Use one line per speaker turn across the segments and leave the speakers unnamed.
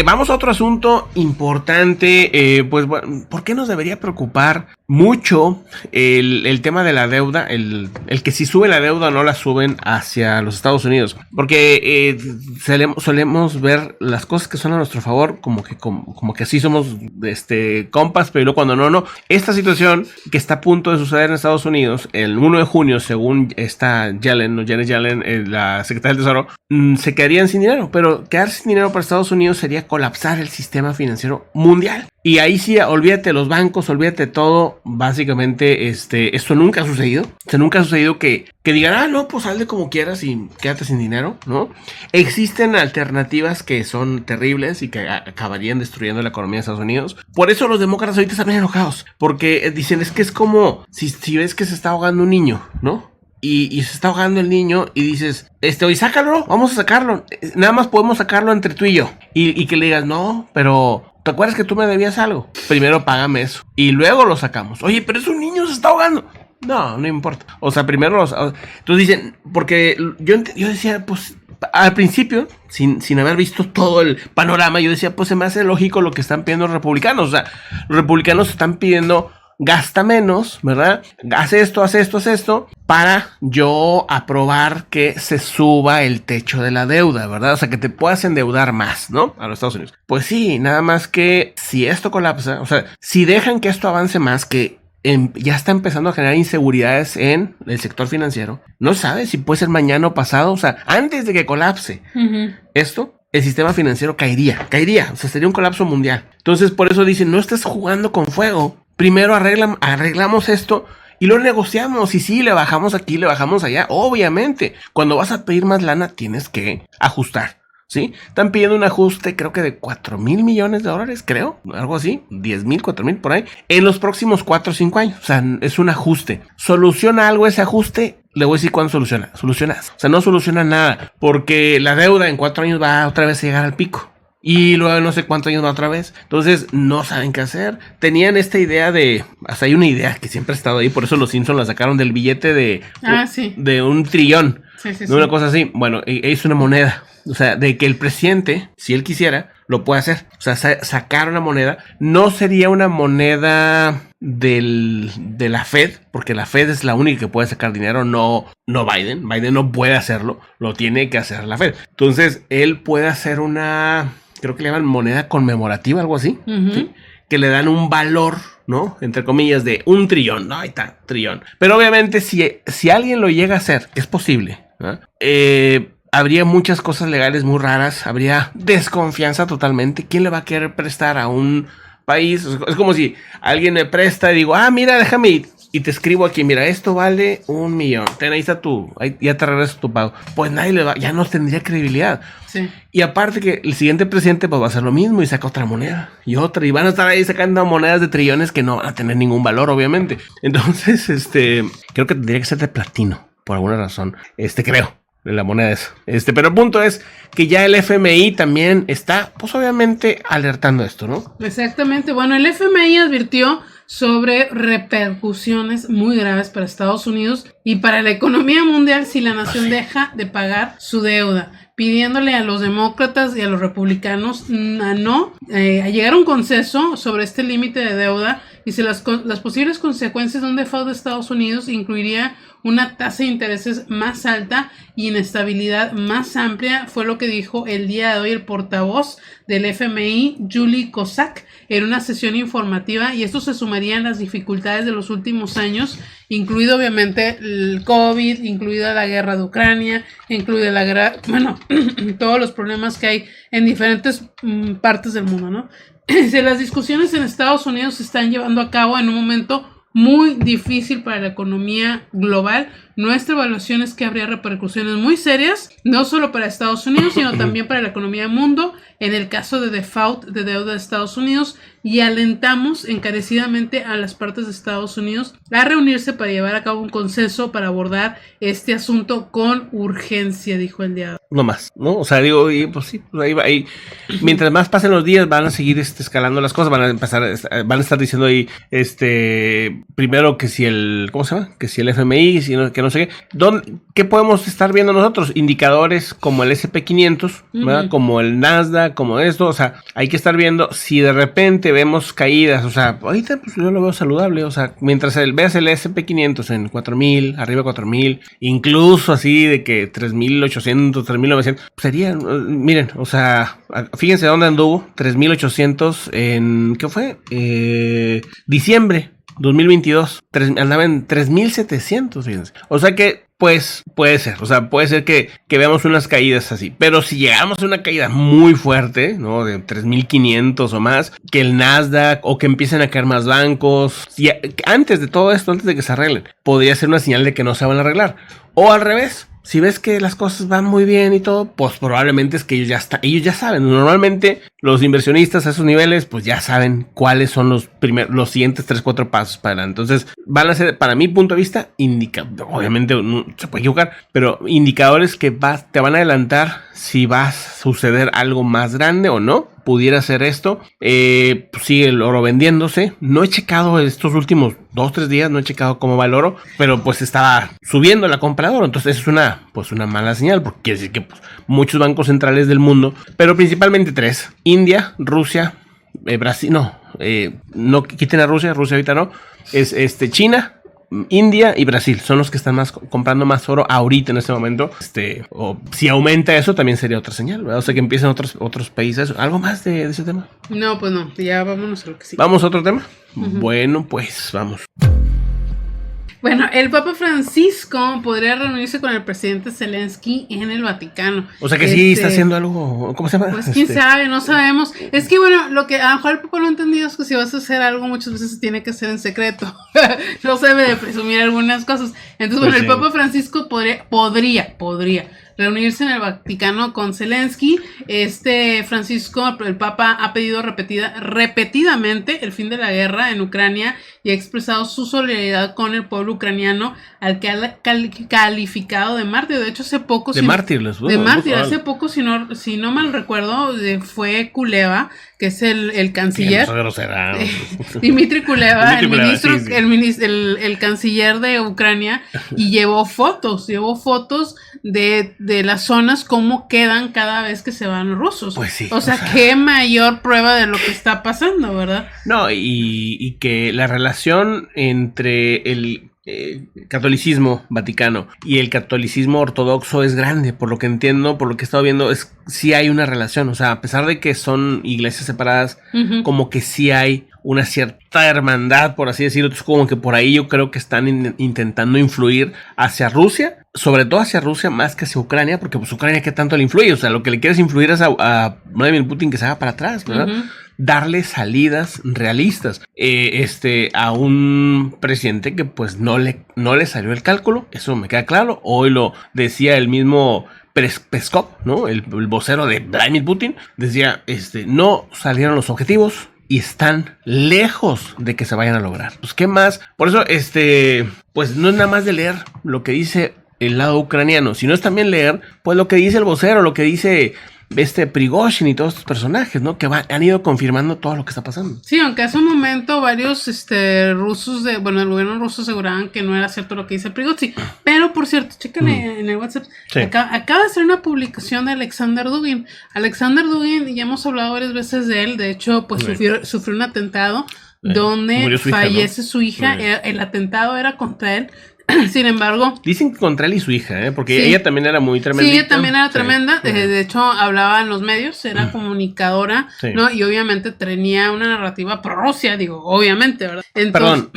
Vamos a otro asunto importante. Pues bueno, ¿por qué nos debería preocupar mucho el tema de la deuda? El que si sube la deuda o no la suben hacia los Estados Unidos. Porque solemos ver las cosas que son a nuestro favor como que así somos compas, pero cuando no. Esta situación que está a punto de suceder en Estados Unidos el 1 de junio, según esta Janet Yellen, la secretaria del Tesoro, se quedarían sin dinero. Pero quedarse sin dinero para Estados Unidos sería colapsar el sistema financiero mundial. Y ahí sí, olvídate de los bancos, olvídate de todo. Básicamente, esto nunca ha sucedido. O sea, nunca ha sucedido que digan, no, pues hazle como quieras y quédate sin dinero, ¿no? Existen alternativas que son terribles y que acabarían destruyendo la economía de Estados Unidos. Por eso los demócratas ahorita están bien enojados. Porque dicen, es que es como si ves que se está ahogando un niño, ¿no? Y se está ahogando el niño y dices, oye, sácalo, vamos a sacarlo. Nada más podemos sacarlo entre tú y yo. Y que le digas, no, pero ¿te acuerdas que tú me debías algo? Primero págame eso y luego lo sacamos. Oye, pero es un niño, se está ahogando. No importa. O sea, primero entonces dicen, porque yo decía, pues al principio, sin haber visto todo el panorama, yo decía, pues se me hace lógico lo que están pidiendo los republicanos. O sea, los republicanos están pidiendo gasta menos, ¿verdad? Haz esto, para yo aprobar que se suba el techo de la deuda, ¿verdad? O sea, que te puedas endeudar más, ¿no? A los Estados Unidos. Pues sí, nada más que si esto colapsa, o sea, si dejan que esto avance más, que ya está empezando a generar inseguridades en el sector financiero, no sabes si puede ser mañana o pasado, o sea, antes de que colapse esto, el sistema financiero caería, o sea, sería un colapso mundial. Entonces, por eso dicen, no estés jugando con fuego. Primero arreglamos esto y lo negociamos. Y sí, le bajamos aquí, le bajamos allá. Obviamente, cuando vas a pedir más lana, tienes que ajustar, ¿sí? Están pidiendo un ajuste, creo que de $4,000 millones, creo. Algo así, 10,000, 4,000 por ahí. En los próximos 4 o 5 años. O sea, es un ajuste. ¿Soluciona algo ese ajuste? Le voy a decir cuándo soluciona. O sea, no soluciona nada. Porque la deuda en 4 años va otra vez a llegar al pico. Y luego no sé cuántos años va otra vez. Entonces no saben qué hacer. Tenían esta idea de... Hasta hay una idea que siempre ha estado ahí. Por eso los Simpsons la sacaron del billete de...
Sí.
De $1 trillón.
Sí.
De una cosa así. Bueno, es una moneda. O sea, de que el presidente, si él quisiera, lo puede hacer. O sea, sacar una moneda. No sería una moneda de la Fed, porque la Fed es la única que puede sacar dinero, no Biden. Biden no puede hacerlo, lo tiene que hacer la Fed. Entonces, él puede hacer una... Creo que le llaman moneda conmemorativa, algo así, ¿sí? Que le dan un valor, ¿no? Entre comillas, de $1 trillón, ¿no? Ahí está, trillón. Pero obviamente, si alguien lo llega a hacer, que es posible, ¿no? Habría muchas cosas legales muy raras, habría desconfianza totalmente. ¿Quién le va a querer prestar a un país? Es como si alguien me presta y digo, mira, déjame ir. Y te escribo aquí, mira, esto vale $1 millón. Ahí está ya te regreso tu pago. Pues nadie ya no tendría credibilidad.
Sí.
Y aparte que el siguiente presidente pues va a hacer lo mismo y saca otra moneda y otra. Y van a estar ahí sacando monedas de trillones que no van a tener ningún valor, obviamente. Entonces, creo que tendría que ser de platino, por alguna razón. Creo. La moneda es. Pero el punto es que ya el FMI también está, pues obviamente, alertando esto, ¿no?
Exactamente. Bueno, el FMI advirtió sobre repercusiones muy graves para Estados Unidos y para la economía mundial si la nación deja de pagar su deuda, pidiéndole a los demócratas y a los republicanos a llegar a un consenso sobre este límite de deuda y si las posibles consecuencias de un default de Estados Unidos incluiría una tasa de intereses más alta y inestabilidad más amplia, fue lo que dijo el día de hoy el portavoz del FMI, Julie Kozak, en una sesión informativa, y esto se sumaría a las dificultades de los últimos años, incluido obviamente el COVID, incluida la guerra de Ucrania, incluida la guerra, todos los problemas que hay en diferentes partes del mundo, ¿no? Las discusiones en Estados Unidos se están llevando a cabo en un momento muy difícil para la economía global. Nuestra evaluación es que habría repercusiones muy serias, no solo para Estados Unidos, sino también para la economía del mundo, en el caso de default de deuda de Estados Unidos, y alentamos encarecidamente a las partes de Estados Unidos a reunirse para llevar a cabo un consenso para abordar este asunto con urgencia, dijo el día.
No más, ¿no? O sea, digo, pues sí, pues ahí. Mientras más pasen los días, van a seguir escalando las cosas, van a estar diciendo ahí, primero que si ¿cómo se llama? Que si el FMI, que no no sé qué. ¿Qué podemos estar viendo nosotros? Indicadores como el S&P 500, ¿verdad? Como el Nasdaq, como esto, o sea, hay que estar viendo si de repente vemos caídas, o sea, ahorita pues yo lo veo saludable, o sea, mientras veas el S&P 500 en 4,000, arriba 4,000, incluso así de que 3,800, 3,900, sería, miren, o sea, fíjense dónde anduvo, 3,800 en, ¿qué fue? Diciembre 2022, andaba en 3,700, fíjense. O sea que, pues, puede ser. O sea, puede ser que veamos unas caídas así. Pero si llegamos a una caída muy fuerte, ¿no? De 3,500 o más, que el Nasdaq o que empiecen a caer más bancos, antes de todo esto, antes de que se arreglen, podría ser una señal de que no se van a arreglar. O al revés. Si ves que las cosas van muy bien y todo, pues probablemente es que ellos ya saben. Normalmente los inversionistas a esos niveles, pues ya saben cuáles son los siguientes 3-4 pasos para adelante. Entonces van a ser, para mi punto de vista, obviamente no, se puede equivocar, pero indicadores que te van a adelantar si va a suceder algo más grande o no. Pudiera ser esto. Pues sigue el oro vendiéndose. No he checado estos últimos 2-3 días, no he checado cómo va el oro, pero pues estaba subiendo la compra de oro. Entonces es una mala señal, porque quiere decir que pues, muchos bancos centrales del mundo, pero principalmente 3: India, Rusia, Brasil, no quiten a Rusia ahorita no, es China, India y Brasil son los que están comprando más oro ahorita en este momento. O si aumenta eso, también sería otra señal, ¿verdad? O sea, que empiecen otros países. ¿Algo más de ese tema?
No, pues no, ya vámonos a lo que sí.
¿Vamos a otro tema? Bueno, pues vamos.
Bueno, el Papa Francisco podría reunirse con el presidente Zelensky en el Vaticano.
O sea que sí está haciendo algo, ¿cómo se llama?
Pues quién sabe, no sabemos. Es que bueno, lo que a lo mejor el Papa no ha entendido es que si vas a hacer algo muchas veces se tiene que hacer en secreto. No se debe de presumir algunas cosas. Entonces, bueno, el Papa Francisco podría reunirse en el Vaticano con Zelensky. Francisco, el Papa, ha pedido repetidamente el fin de la guerra en Ucrania y ha expresado su solidaridad con el pueblo ucraniano, al que ha calificado de mártir. De hecho, hace poco... Hace poco, si no mal recuerdo, fue Kuleva, que es el canciller. Dmitry Kuleva, el canciller de Ucrania, y llevó fotos de las zonas, cómo quedan cada vez que se van rusos.
Pues sí.
O sea, qué mayor prueba de lo que está pasando, ¿verdad?
No, y que la relación entre el catolicismo vaticano y el catolicismo ortodoxo es grande, por lo que entiendo, por lo que he estado viendo, sí hay una relación. O sea, a pesar de que son iglesias separadas, como que sí hay una cierta hermandad, por así decirlo. Entonces, como que por ahí yo creo que están intentando influir hacia Rusia, sobre todo hacia Rusia más que hacia Ucrania, porque pues Ucrania, ¿qué tanto le influye? O sea, lo que le quieres influir es a Vladimir Putin, que se haga para atrás, ¿verdad? Darle salidas realistas a un presidente que pues no le salió el cálculo. Eso me queda claro. Hoy lo decía el mismo Peskov, ¿no? El vocero de Vladimir Putin. Decía, no salieron los objetivos y están lejos de que se vayan a lograr. Pues, ¿qué más? Por eso, pues no es nada más de leer lo que dice el lado ucraniano, sino es también leer, pues, lo que dice el vocero, lo que dice Prigozhin y todos estos personajes, ¿no? Que han ido confirmando todo lo que está pasando.
Sí, aunque hace un momento varios rusos el gobierno ruso aseguraban que no era cierto lo que dice Prigozhin. Pero, por cierto, chécale en el WhatsApp. Sí. Acaba de hacer una publicación de Alexander Dugin. Alexander Dugin, ya hemos hablado varias veces de él. De hecho, pues sufrió un atentado donde fallece su hija. El atentado era contra él. Sin embargo,
dicen que contra él y su hija, porque ella también era muy tremenda.
Sí, ella también era tremenda. De hecho, hablaba en los medios, era comunicadora, ¿no? Y obviamente tenía una narrativa pro Rusia, digo, obviamente, ¿verdad? Entonces,
perdón,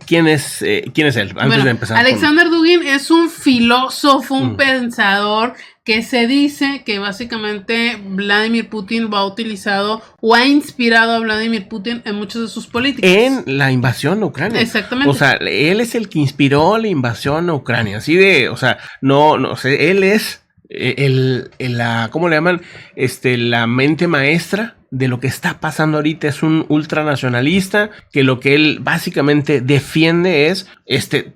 ¿quién es él? Antes de empezar.
Alexander Dugin es un filósofo, un pensador, que se dice que básicamente Vladimir Putin ha utilizado o ha inspirado a Vladimir Putin en muchas de sus políticas.
En la invasión a Ucrania.
Exactamente.
O sea, él es el que inspiró la invasión a Ucrania. Así o sea, él es ¿cómo le llaman? La mente maestra de lo que está pasando ahorita. Es un ultranacionalista que lo que él básicamente defiende es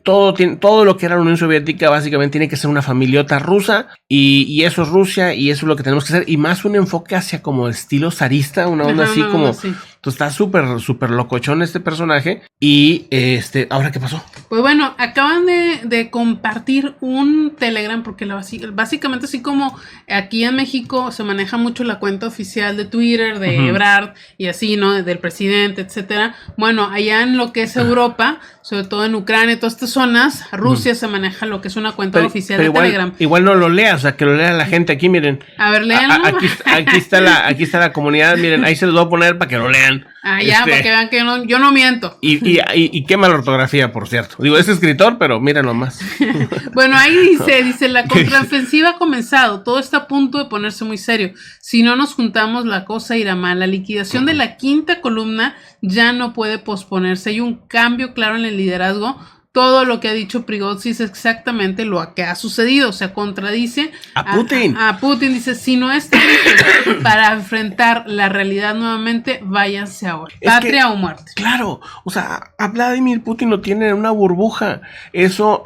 todo lo que era la Unión Soviética básicamente tiene que ser una familiota rusa y eso es Rusia y eso es lo que tenemos que hacer, y más un enfoque hacia como estilo zarista, una onda así como Entonces está súper locochón este personaje. Y ¿ahora qué pasó?
Pues bueno, acaban de compartir un Telegram, porque básicamente así como aquí en México se maneja mucho la cuenta oficial de Twitter, de Ebrard y así, ¿no? Del presidente, etcétera. Bueno, allá en lo que es Europa, sobre todo en Ucrania, todas estas zonas, Rusia se maneja lo que es una cuenta oficial de
igual,
Telegram.
Igual no lo leas, o sea, que lo lea la gente aquí, miren.
A ver, léanlo.
Aquí está la comunidad, miren, ahí se los voy a poner para que lo lean.
Ya, para que vean que yo no miento.
Y qué mala ortografía, por cierto. Digo, es escritor, pero miren nomás.
Bueno, ahí dice, la contraofensiva ha comenzado, todo está a punto de ponerse muy serio. Si no nos juntamos, la cosa irá mal. La liquidación de la quinta columna ya no puede posponerse. Hay un cambio claro en el liderazgo. Todo lo que ha dicho Prigozhin es exactamente lo que ha sucedido, o sea, contradice
a Putin.
A Putin, dice, si no está listo para enfrentar la realidad nuevamente, váyanse ahora. Patria o muerte.
Claro, o sea, a Vladimir Putin lo tiene en una burbuja. Eso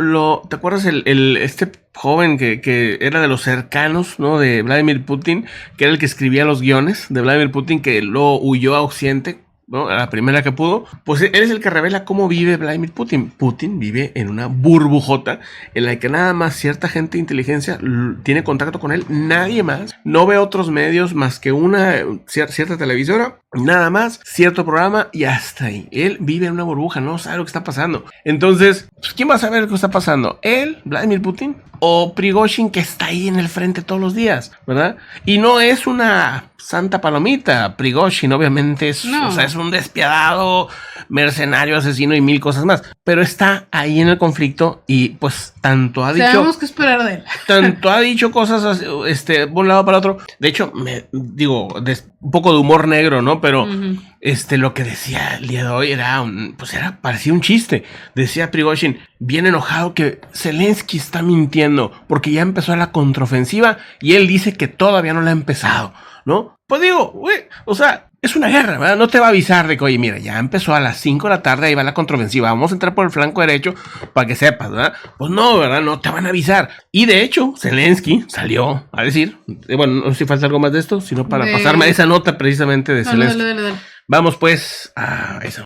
¿te acuerdas este joven que era de los cercanos, ¿no? De Vladimir Putin, que era el que escribía los guiones de Vladimir Putin, que luego huyó a Occidente, ¿no? A la primera que pudo, pues él es el que revela cómo vive Vladimir Putin. Putin vive en una burbujota en la que nada más cierta gente de inteligencia tiene contacto con él, nadie más, no ve otros medios más que una cierta televisora, nada más, cierto programa y hasta ahí. Él vive en una burbuja, no sabe lo que está pasando. Entonces, pues, ¿quién va a saber lo que está pasando? ¿Él, Vladimir Putin? ¿O Prigozhin, que está ahí en el frente todos los días, ¿verdad? Y no es una santa palomita. Prigozhin obviamente es un despiadado, mercenario, asesino y mil cosas más. Pero está ahí en el conflicto y pues tanto ha dicho...
Tenemos que esperar de él.
Tanto ha dicho cosas de un lado para otro. De hecho, un poco de humor negro, ¿no? Pero lo que decía el día de hoy parecía un chiste. Decía Prigozhin, bien enojado, que Zelensky está mintiendo porque ya empezó la contraofensiva y él dice que todavía no la ha empezado, ¿no? Pues digo, güey, o sea, es una guerra, ¿verdad? No te va a avisar de que, oye, mira, ya empezó a las 5 de la tarde, ahí va la contraofensiva, vamos a entrar por el flanco derecho para que sepas, ¿verdad? Pues no, ¿verdad? No te van a avisar. Y de hecho, Zelensky salió a decir, bueno, no sé si falta algo más de esto, sino para pasarme a esa nota precisamente de Zelensky.
Dale.
Vamos pues a eso.